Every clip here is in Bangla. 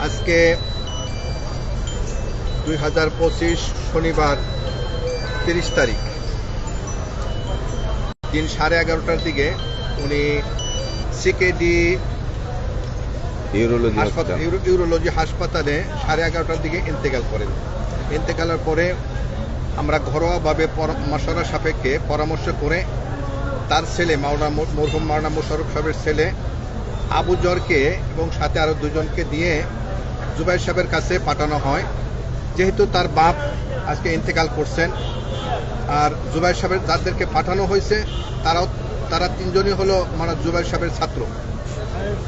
আজকে 2025 শনিবার 30 তারিখ দিন 11:30টার দিকে উনি সিকেডি ইউরোলজি হাসপাতালে 11:30টার দিকে ইন্তেকাল করেন। ইন্তেকালের পরে আমরা ঘরোয়াভাবে মশারা সাপেক্ষে পরামর্শ করে তার ছেলে মরহুম মাওলানা মোশাররফ সাহেবের ছেলে আবু জরকে এবং সাথে আরো দুজনকে দিয়ে জুবাইর সাহেবের কাছে পাঠানো হয়। যেহেতু তার বাপ আজকে ইন্তেকাল করছেন, আর জুবাইর সাহেবের যাদেরকে পাঠানো হয়েছে তারা তিনজনই হলো জুবাইর সাহেবের ছাত্র।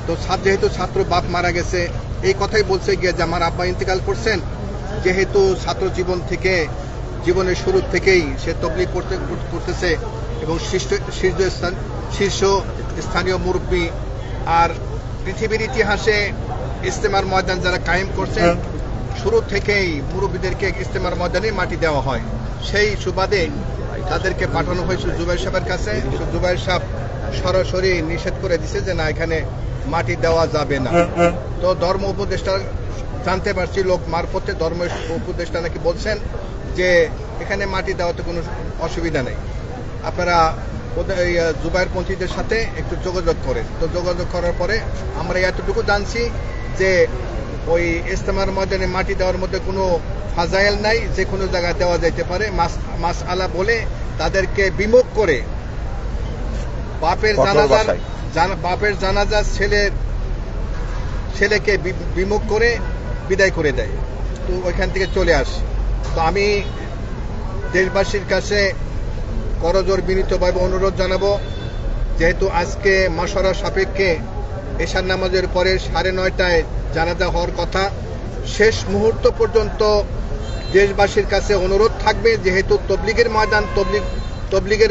তো যেহেতু ছাত্র বাপ মারা গেছে, এই কথাই বলছে গিয়ে যে আমার আব্বা ইন্তেকাল করছেন, যেহেতু ছাত্র জীবনের শুরু থেকেই সে তবলিগ করতেছে এবং শীর্ষ স্থানীয় মুরব্বী, আর পৃথিবীর ইতিহাসে ইজতেমার ময়দান যারা কায়েম করছেন শুরু থেকেই মুরব্বীদেরকে ইজতেমার ময়দানে মাটি দেওয়া হয়। সেই সুবাদে তাদেরকে পাঠানো হয়েছে জুবাইর সাহেবের কাছে। জুবাইর সাহেব সরাসরি নিষেধ করে দিছে যে না, এখানে মাটি দেওয়া যাবে না। তো ধর্ম উপদেষ্টা জানতে পারছি লোক মারফতে ধর্ম উপদেষ্টা নাকি বলছেন যে এখানে মাটি দেওয়াতে কোনো অসুবিধা নেই, আপনারা জুবাইর পন্থীদের সাথে একটু যোগাযোগ করেন। তো যোগাযোগ করার পরে আমরা এতটুকু জানছি যে ওই ইজতেমার ময়দানে মাটি দেওয়ার মধ্যে কোনো ফাজাইল নাই, যে কোনো জায়গায় দেওয়া যাইতে পারে। মাস আলা বলে তাদেরকে বিমুখ করে বাপের জানাজার ছেলেকে বিমুখ করে বিদায় করে দেয়। তো ওইখান থেকে চলে আসে। তো আমি দেশবাসীর কাছে করজোর বিনীতভাবে অনুরোধ জানাবো, যেহেতু আজকে মাশওয়ারা সাপেক্ষে এশার নামাজের পরে 9:30টায় জানাজা হওয়ার কথা, শেষ মুহূর্ত পর্যন্ত দেশবাসীর কাছে অনুরোধ থাকবে, যেহেতু তবলিগের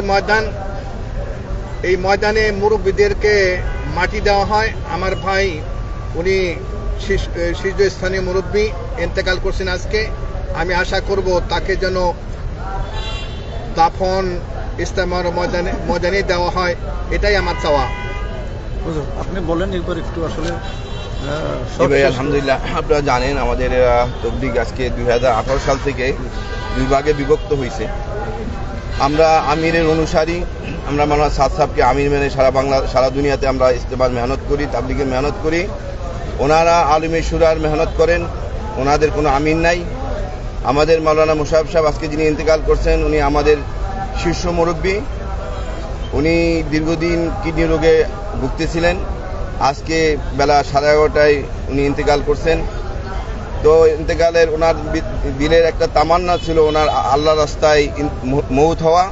ময়দান, এই ময়দানে মুরব্বীদেরকে মাটি দেওয়া হয়। আমার ভাই উনি শীর্ষস্থানীয় মুরব্বী ইন্তেকাল করছেন আজকে। আমি আশা করব তাকে যেন দাফন ইজতেমার ময়দানে দেওয়া হয়, এটাই আমার চাওয়া। আপনি বলেন একবার একটু। আসলে আলহামদুলিল্লাহ, আপনারা জানেন আমাদের তবলিগ আজকে 2018 সাল থেকে দুই ভাগে বিভক্ত হয়েছে। আমরা আমিরের অনুসারী, আমরা মাওলানা সাদ সাহেবকে আমির মেনে সারা দুনিয়াতে আমরা ইজতেমার মেহনত করি, তাবলিগের মেহনত করি। ওনারা আলিমে শুরার মেহনত করেন, ওনাদের কোনো আমির নাই। আমাদের মাওলানা মোশাররফ সাহেব আজকে যিনি ইন্তেকাল করছেন, উনি আমাদের শীর্ষ মুরব্বী। উনি দীর্ঘদিন কিডনি রোগে ভুগতেছিলেন। আজকে বেলা 11:30টায় উনি ইন্তেকাল করছেন। তো ইন্তেকালের ওনার দিলের একটা তামান্না ছিল ওনার আল্লাহ রাস্তায় মৌত হওয়া,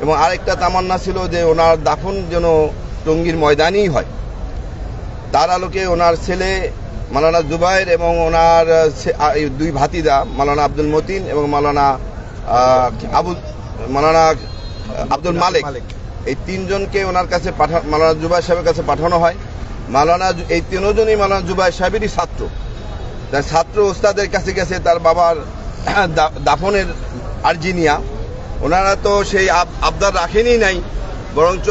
এবং আরেকটা তামান্না ছিল যে ওনার দাফন যেন টঙ্গীর ময়দানেই হয়। তার আলোকে ওনার ছেলে মাওলানা জুবাইর এবং ওনার দুই ভাতিজা মাওলানা আব্দুল মতিন এবং মাওলানা আব্দুল মালিক, এই তিনজনকে ওনার কাছে মাওলানা জুবাইর সাহেবের কাছে পাঠানো হয়। এই তিনজনই মাওলানা জুবাইর সাহেবেরই ছাত্র। তার ছাত্র ওস্তাদের কাছে গেছে তার বাবার দাফনের আর্জি নিয়া। ওনারা তো সেই আবদার রাখেনই নাই, বরঞ্চ